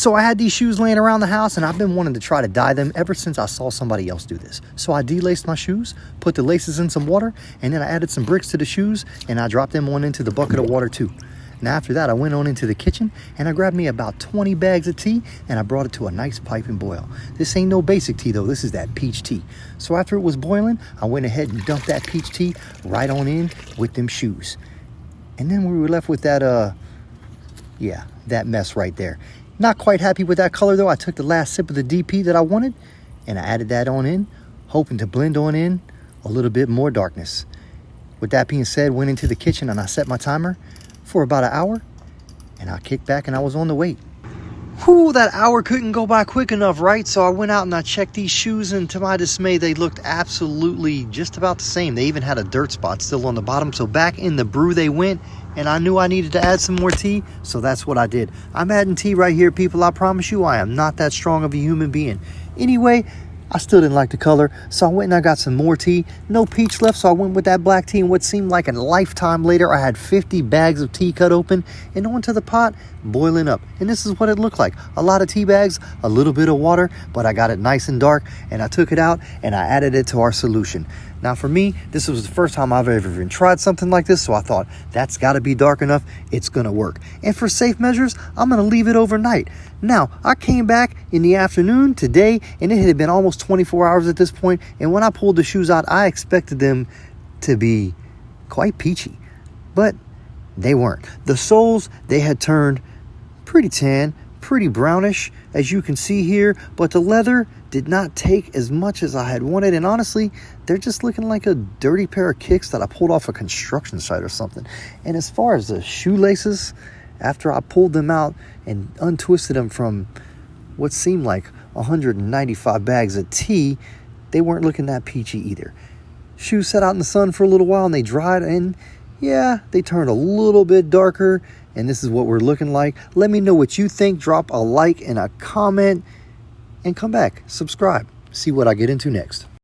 So I had these shoes laying around the house and I've been wanting to try to dye them ever since I saw somebody else do this. So I delaced my shoes, put the laces in some water, and then I added some bricks to the shoes and I dropped them on into the bucket of water too. Now after that, I went on into the kitchen and I grabbed me about 20 bags of tea and I brought it to a nice piping boil. This ain't no basic tea though, this is that peach tea. So after it was boiling, I went ahead and dumped that peach tea right on in with them shoes. And then we were left with that, that mess right there. Not quite happy with that color though. I took the last sip of the DP that I wanted and I added that on in, hoping to blend on in a little bit more darkness. With that being said, went into the kitchen and I set my timer for about an hour and I kicked back and I was on the wait. Whew, that hour couldn't go by quick enough, right? So I went out and I checked these shoes and to my dismay, they looked absolutely just about the same. They even had a dirt spot still on the bottom. So back in the brew they went and I knew I needed to add some more tea. So that's what I did. I'm adding tea right here, people. I promise you, I am not that strong of a human being. Anyway, I still didn't like the color, so I went and I got some more tea. No peach left, so I went with that black tea. And what seemed like a lifetime later, I had 50 bags of tea cut open and onto the pot, boiling up. And this is what it looked like. A lot of tea bags, a little bit of water, but I got it nice and dark, and I took it out and I added it to our solution. Now for me, this was the first time I've ever even tried something like this, so I thought, that's gotta be dark enough, it's gonna work. And for safe measures, I'm gonna leave it overnight. Now, I came back in the afternoon today, and it had been almost 24 hours at this point, and when I pulled the shoes out, I expected them to be quite peachy, but they weren't. The soles, they had turned pretty tan, pretty brownish, as you can see here, but the leather did not take as much as I had wanted, and honestly, they're just looking like a dirty pair of kicks that I pulled off a construction site or something. And as far as the shoelaces, after I pulled them out and untwisted them from what seemed like 195 bags of tea, they weren't looking that peachy either. Shoes sat out in the sun for a little while and they dried, and yeah, they turned a little bit darker, and this is what we're looking like. Let me know what you think. Drop a like and a comment, and come back, subscribe, see what I get into next.